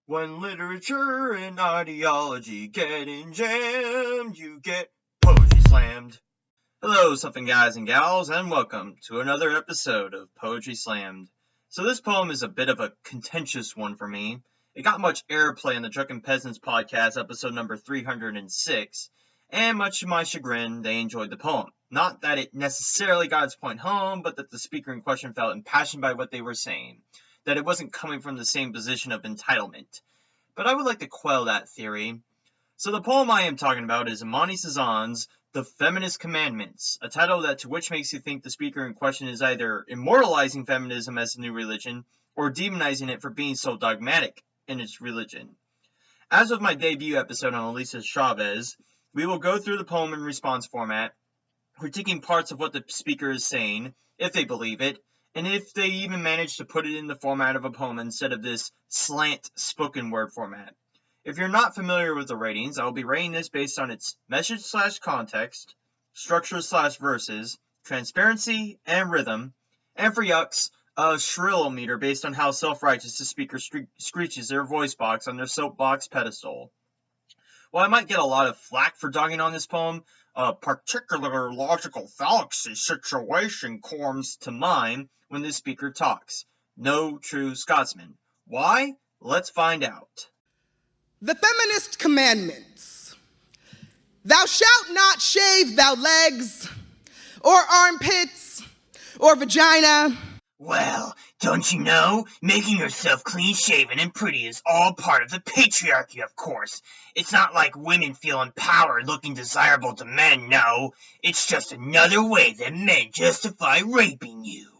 When literature and ideology get jammed, you get poetry slammed. Hello, something guys and gals, and welcome to another episode of Poetry Slammed. So this poem is a bit of a contentious one for me. It got much airplay on the Drunken Peasants podcast, episode number 306, and much to my chagrin, they enjoyed the poem. Not that it necessarily got its point home, but that the speaker in question felt impassioned by what they were saying. That it wasn't coming from the same position of entitlement. But I would like to quell that theory. So the poem I am talking about is Imani Cezanne's The Feminist Commandments, a title that to which makes you think the speaker in question is either immortalizing feminism as a new religion, or demonizing it for being so dogmatic in its religion. As with my debut episode on Elisa Chavez, we will go through the poem in response format, critiquing parts of what the speaker is saying, if they believe it, and if they even manage to put it in the format of a poem instead of this slant spoken word format. If you're not familiar with the ratings, I will be rating this based on its message/context, structure/verses, transparency, and rhythm, and for yucks, a shrill-o-meter based on how self-righteous the speaker screeches their voice box on their soapbox pedestal. While I might get a lot of flack for dogging on this poem, a particular logical fallacy situation comes to mind when the speaker talks. No true Scotsman. Why? Let's find out. The Feminist Commandments. Thou shalt not shave thou legs, or armpits, or vagina. Well, don't you know? Making yourself clean-shaven and pretty is all part of the patriarchy, of course. It's not like women feel empowered looking desirable to men, no. It's just another way that men justify raping you.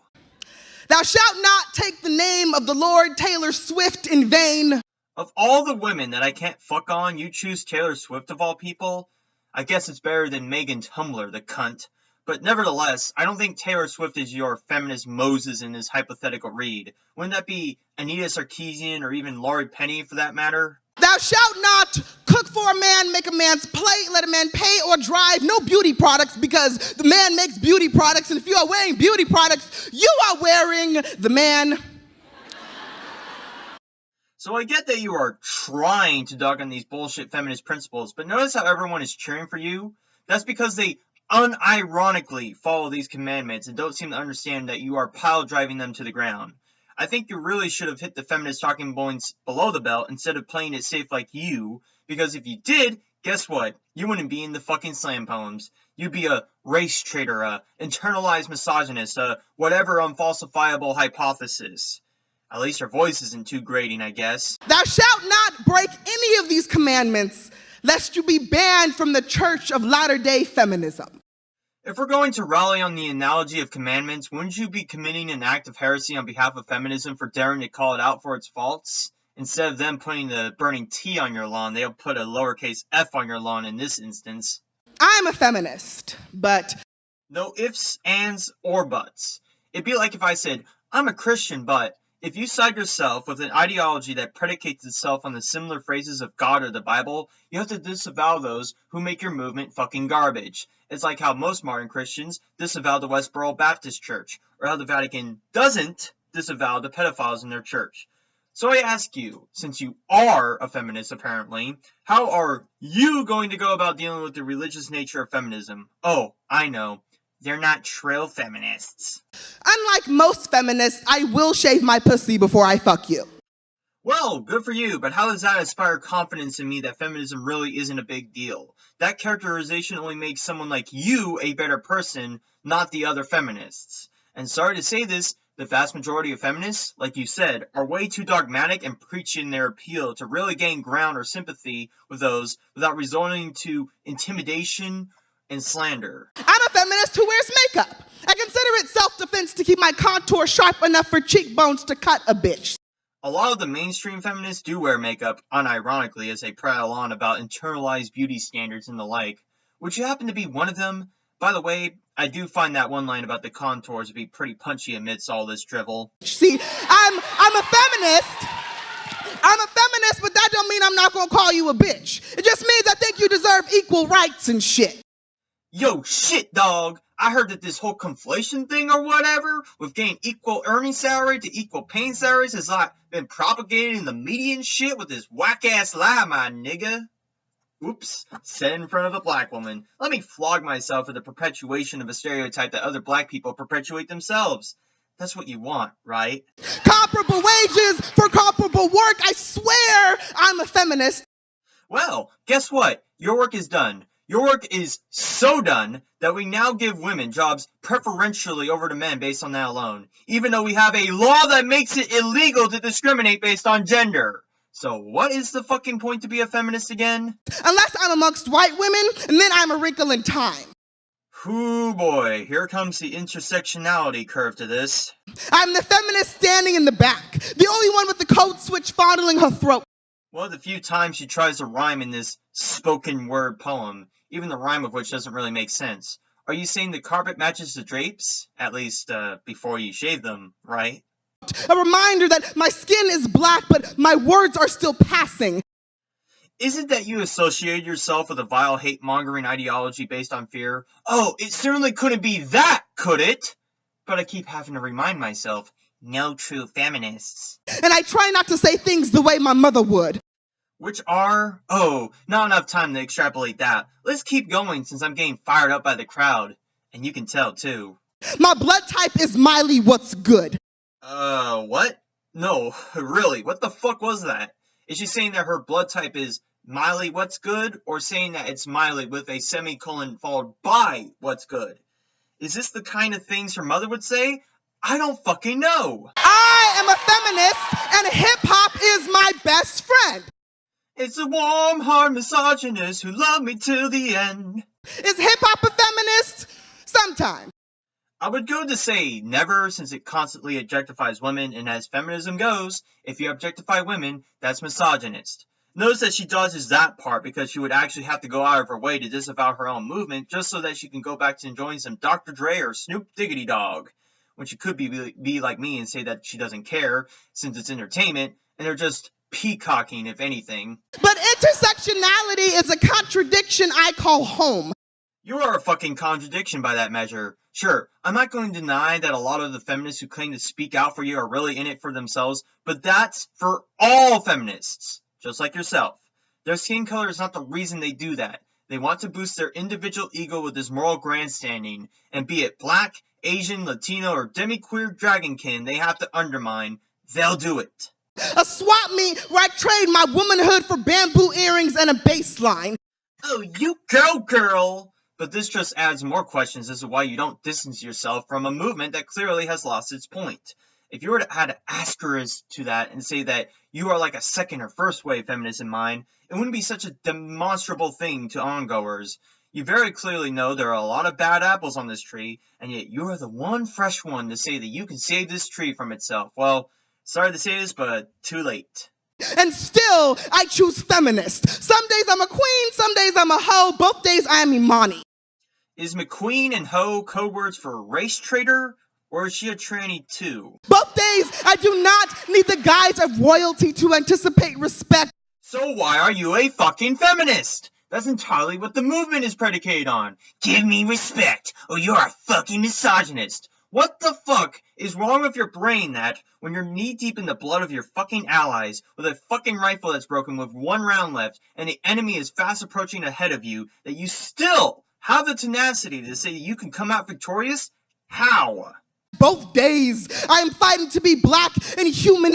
Thou shalt not take the name of the Lord Taylor Swift in vain. Of all the women that I can't fuck on, you choose Taylor Swift of all people? I guess it's better than Megan Tumblr, the cunt. But nevertheless, I don't think Taylor Swift is your feminist Moses in this hypothetical read. Wouldn't that be Anita Sarkeesian or even Laurie Penny for that matter? Thou shalt not cook for a man, make a man's plate, let a man pay or drive. No beauty products because the man makes beauty products. And if you are wearing beauty products, you are wearing the man. So I get that you are trying to dog on these bullshit feminist principles, but notice how everyone is cheering for you? That's because they unironically follow these commandments and don't seem to understand that you are pile driving them to the ground. I think you really should have hit the feminist talking points below the belt instead of playing it safe like you, because if you did, guess what? You wouldn't be in the fucking slam poems. You'd be a race traitor, a internalized misogynist, a whatever unfalsifiable hypothesis. At least your voice isn't too grating, I guess. Thou shalt not break any of these commandments, lest you be banned from the Church of Latter-day Feminism. If we're going to rally on the analogy of commandments, wouldn't you be committing an act of heresy on behalf of feminism for daring to call it out for its faults? Instead of them putting the burning T on your lawn, they'll put a lowercase f on your lawn in this instance. I'm a feminist, but... No ifs, ands, or buts. It'd be like if I said, I'm a Christian, but... If you side yourself with an ideology that predicates itself on the similar phrases of God or the Bible, you have to disavow those who make your movement fucking garbage. It's like how most modern Christians disavow the Westboro Baptist Church, or how the Vatican doesn't disavow the pedophiles in their church. So I ask you, since you are a feminist apparently, how are you going to go about dealing with the religious nature of feminism? Oh, I know. They're not true feminists. Unlike most feminists, I will shave my pussy before I fuck you. Well, good for you, but how does that inspire confidence in me that feminism really isn't a big deal? That characterization only makes someone like you a better person, not the other feminists. And sorry to say this, the vast majority of feminists, like you said, are way too dogmatic and preaching their appeal to really gain ground or sympathy with those without resorting to intimidation and slander. I'm a feminist who wears makeup. I consider it self-defense to keep my contour sharp enough for cheekbones to cut a bitch. A lot of the mainstream feminists do wear makeup, unironically, as they prattle on about internalized beauty standards and the like. Would you happen to be one of them? By the way, I do find that one line about the contours to be pretty punchy amidst all this drivel. See, I'm a feminist. I'm a feminist, but that don't mean I'm not gonna call you a bitch. It just means I think you deserve equal rights and shit. Yo, shit, dog. I heard that this whole conflation thing or whatever, with getting equal earning salary to equal paying salaries, has like been propagated in the media and shit with this whack-ass lie, my nigga. Oops, said in front of a black woman. Let me flog myself for the perpetuation of a stereotype that other black people perpetuate themselves. That's what you want, right? Comparable wages for comparable work. I swear I'm a feminist. Well, guess what? Your work is done. Your work is so done that we now give women jobs preferentially over to men based on that alone, even though we have a law that makes it illegal to discriminate based on gender. So what is the fucking point to be a feminist again? Unless I'm amongst white women, and then I'm a wrinkle in time. Ooh boy, here comes the intersectionality curve to this. I'm the feminist standing in the back, the only one with the code switch fondling her throat. One of the few times she tries to rhyme in this spoken word poem, even the rhyme of which doesn't really make sense. Are you saying the carpet matches the drapes? At least, before you shave them, right? A reminder that my skin is black, but my words are still passing. Is it that you associated yourself with a vile hate-mongering ideology based on fear? Oh, it certainly couldn't be that, could it? But I keep having to remind myself, no true feminists. And I try not to say things the way my mother would. Which are? Oh, not enough time to extrapolate that. Let's keep going since I'm getting fired up by the crowd. And you can tell, too. My blood type is Miley what's good. What? No, really, what the fuck was that? Is she saying that her blood type is Miley what's good, or saying that it's Miley with a semicolon followed by what's good? Is this the kind of things her mother would say? I don't fucking know. I am a feminist, and hip-hop is my best friend. It's a warm-hearted misogynist who loved me till the end. Is hip-hop a feminist? Sometimes. I would go to say never, since it constantly objectifies women, and as feminism goes, if you objectify women, that's misogynist. Notice that she dodges that part because she would actually have to go out of her way to disavow her own movement just so that she can go back to enjoying some Dr. Dre or Snoop Diggity Dogg. When she could be like me and say that she doesn't care, since it's entertainment, and they're just peacocking, if anything. But intersectionality is a contradiction I call home. You are a fucking contradiction by that measure. Sure, I'm not going to deny that a lot of the feminists who claim to speak out for you are really in it for themselves, but that's for all feminists, just like yourself. Their skin color is not the reason they do that. They want to boost their individual ego with this moral grandstanding, and be it black, Asian, Latino, or demi-queer dragonkin they have to undermine, they'll do it. A swap meet where I trade my womanhood for bamboo earrings and a baseline. Oh, you go, girl! But this just adds more questions as to why you don't distance yourself from a movement that clearly has lost its point. If you were to add an asterisk to that and say that you are like a second or first wave feminist in mind, it wouldn't be such a demonstrable thing to ongoers. You very clearly know there are a lot of bad apples on this tree, and yet you are the one fresh one to say that you can save this tree from itself. Well, sorry to say this, but too late. And still, I choose feminist. Some days I'm a queen, some days I'm a hoe, both days I am Imani. Is McQueen and hoe code words for race traitor, or is she a tranny too? Both days I do not need the guise of royalty to anticipate respect. So why are you a fucking feminist? That's entirely what the movement is predicated on. Give me respect, or you're a fucking misogynist. What the fuck is wrong with your brain that, when you're knee-deep in the blood of your fucking allies, with a fucking rifle that's broken with one round left, and the enemy is fast approaching ahead of you, that you still have the tenacity to say you can come out victorious? How? Both days I am fighting to be black and human.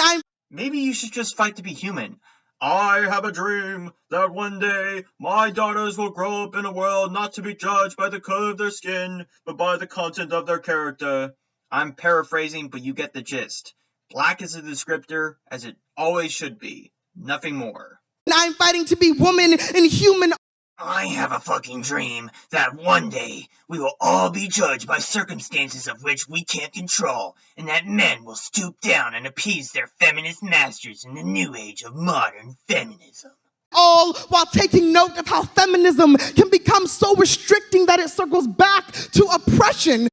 Maybe you should just fight to be human. I have a dream that one day my daughters will grow up in a world not to be judged by the color of their skin, but by the content of their character. I'm paraphrasing, but you get the gist. Black is a descriptor, as it always should be. Nothing more. I'm fighting to be woman and human. I have a fucking dream that one day we will all be judged by circumstances of which we can't control, and that men will stoop down and appease their feminist masters in the new age of modern feminism. All while taking note of how feminism can become so restricting that it circles back to oppression.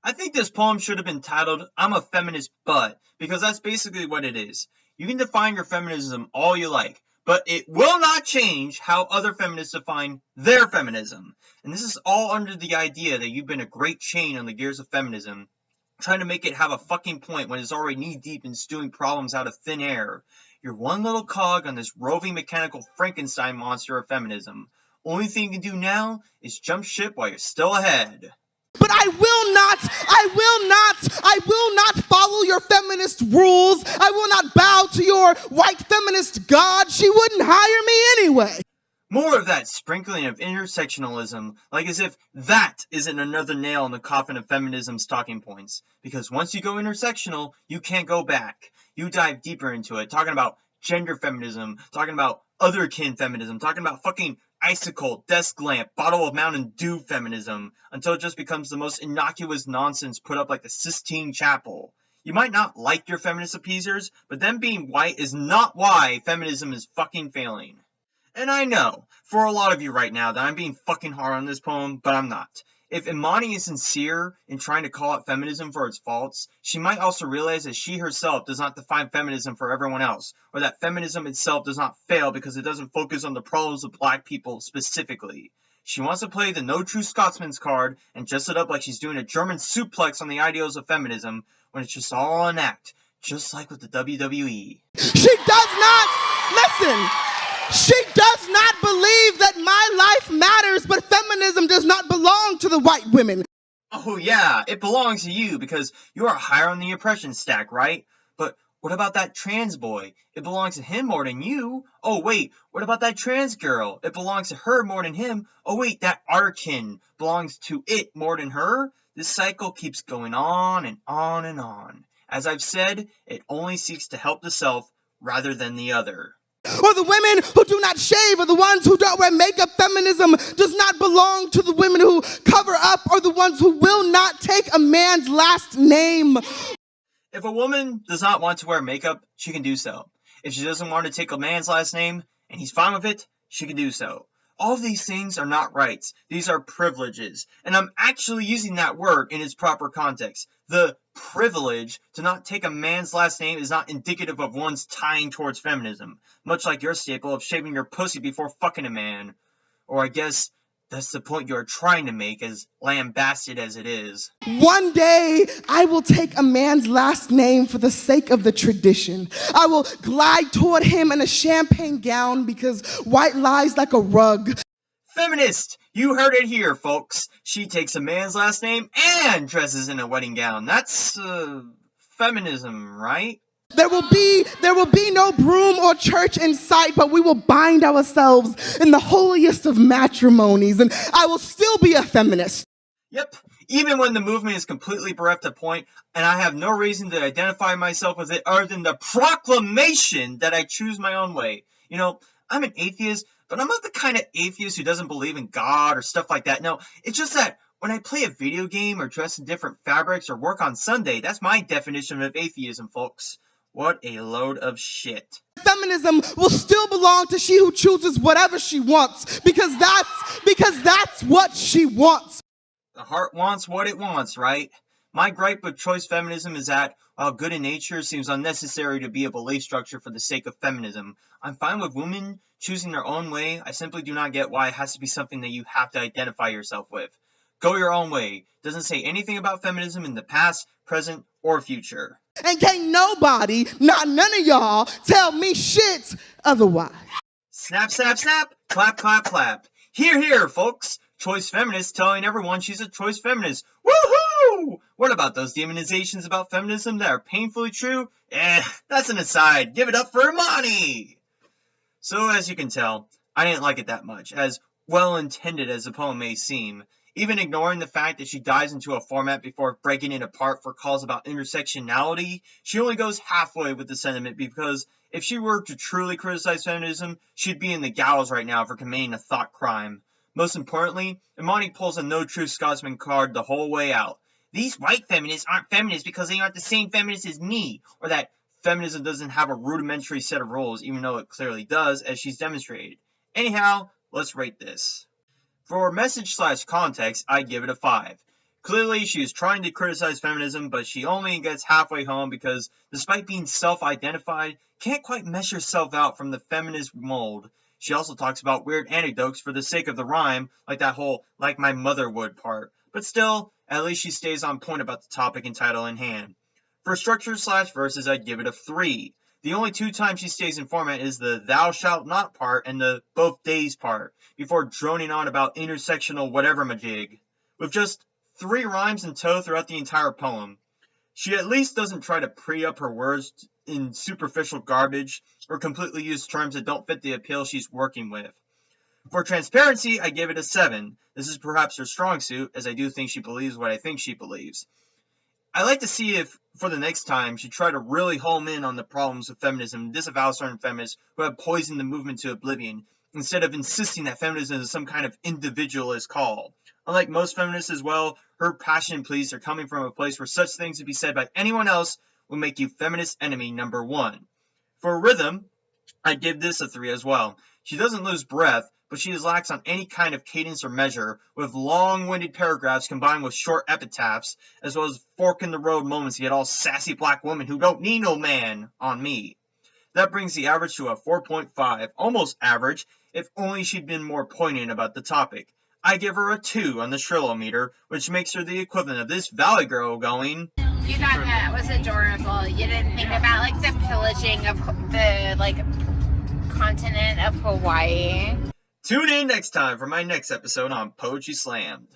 I think this poem should have been titled, I'm a Feminist But, because that's basically what it is. You can define your feminism all you like, but it will not change how other feminists define their feminism. And this is all under the idea that you've been a great chain on the gears of feminism, trying to make it have a fucking point when it's already knee-deep in stewing problems out of thin air. You're one little cog on this roving mechanical Frankenstein monster of feminism. Only thing you can do now is jump ship while you're still ahead. But I will not follow your feminist rules. I will not bow to your white feminist god. She wouldn't hire me anyway. More of that sprinkling of intersectionalism, like as if that isn't another nail in the coffin of feminism's talking points. Because once you go intersectional, you can't go back. You dive deeper into it, talking about gender feminism, talking about otherkin feminism, talking about fucking icicle, desk lamp, bottle of Mountain Dew feminism, until it just becomes the most innocuous nonsense put up like the Sistine Chapel. You might not like your feminist appeasers, but them being white is not why feminism is fucking failing. And I know, for a lot of you right now, that I'm being fucking hard on this poem, but I'm not. If Imani is sincere in trying to call out feminism for its faults, she might also realize that she herself does not define feminism for everyone else, or that feminism itself does not fail because it doesn't focus on the problems of black people specifically. She wants to play the no true Scotsman's card and dress it up like she's doing a German suplex on the ideals of feminism, when it's just all an act, just like with the WWE. She does not, listen, she does not believe that my life matters, but feminism does not belong to the white women. Oh yeah, it belongs to you because you are higher on the oppression stack, right? But what about that trans boy? It belongs to him more than you. Oh wait, what about that trans girl? It belongs to her more than him. Oh wait, that otherkin belongs to it more than her? This cycle keeps going on and on and on. As I've said, it only seeks to help the self rather than the other. Or the women who do not shave, or the ones who don't wear makeup. Feminism does not belong to the women who cover up, or the ones who will not take a man's last name. If a woman does not want to wear makeup, she can do so. If she doesn't want to take a man's last name, and he's fine with it, she can do so. All of these things are not rights. These are privileges. And I'm actually using that word in its proper context. The privilege to not take a man's last name is not indicative of one's tying towards feminism. Much like your staple of shaving your pussy before fucking a man. Or I guess that's the point you're trying to make, as lambasted as it is. One day, I will take a man's last name for the sake of the tradition. I will glide toward him in a champagne gown because white lies like a rug. Feminist! You heard it here, folks. She takes a man's last name and dresses in a wedding gown. That's, feminism, right? There will be no broom or church in sight, but we will bind ourselves in the holiest of matrimonies, and I will still be a feminist. Yep, even when the movement is completely bereft of point, and I have no reason to identify myself with it other than the proclamation that I choose my own way. You know, I'm an atheist, but I'm not the kind of atheist who doesn't believe in God or stuff like that. No, it's just that when I play a video game or dress in different fabrics or work on Sunday, that's my definition of atheism, folks. What a load of shit. Feminism will still belong to she who chooses whatever she wants, because that's what she wants. The heart wants what it wants, right? My gripe with choice feminism is that, while good in nature seems unnecessary to be a belief structure for the sake of feminism, I'm fine with women choosing their own way. I simply do not get why it has to be something that you have to identify yourself with. Go your own way. Doesn't say anything about feminism in the past, present, or future. And can't nobody, not none of y'all, tell me shit otherwise. Snap, snap, snap. Clap, clap, clap. Hear, hear, folks. Choice feminist telling everyone she's a choice feminist. Woohoo! What about those demonizations about feminism that are painfully true? That's an aside. Give it up for Imani! So, as you can tell, I didn't like it that much, as well-intended as the poem may seem. Even ignoring the fact that she dives into a format before breaking it apart for calls about intersectionality, she only goes halfway with the sentiment, because if she were to truly criticize feminism, she'd be in the gallows right now for committing a thought crime. Most importantly, Imani pulls a no true Scotsman card the whole way out. These white feminists aren't feminists because they aren't the same feminists as me, or that feminism doesn't have a rudimentary set of rules, even though it clearly does, as she's demonstrated. Anyhow, let's rate this. For message/context, I'd give it a 5. Clearly, she is trying to criticize feminism, but she only gets halfway home because, despite being self-identified, can't quite mesh herself out from the feminist mold. She also talks about weird anecdotes for the sake of the rhyme, like that whole "like my mother would" part. But still, at least she stays on point about the topic and title in hand. For structure/verses, I'd give it a 3. The only 2 times she stays in format is the "thou shalt not" part and the "both days" part, before droning on about intersectional whatever-majig. With just 3 rhymes in tow throughout the entire poem. She at least doesn't try to pre-up her words in superficial garbage or completely use terms that don't fit the appeal she's working with. For transparency, I give it a 7. This is perhaps her strong suit, as I do think she believes what I think she believes. I like to see if, for the next time, she tried to really home in on the problems of feminism and disavow certain feminists who have poisoned the movement to oblivion, instead of insisting that feminism is some kind of individualist call. Unlike most feminists as well, her passion pleas are coming from a place where such things to be said by anyone else will make you feminist enemy number 1. For rhythm, I'd give this a 3 as well. She doesn't lose breath, but she is lax on any kind of cadence or measure, with long-winded paragraphs combined with short epitaphs, as well as fork-in-the-road moments to get all sassy black women who don't need no man on me. That brings the average to a 4.5, almost average, if only she'd been more poignant about the topic. I give her a 2 on the Shrillometer, which makes her the equivalent of this Valley Girl going... You thought that was adorable. You didn't think about, like, the pillaging of the, like, continent of Hawaii. Tune in next time for my next episode on Poetry Slammed.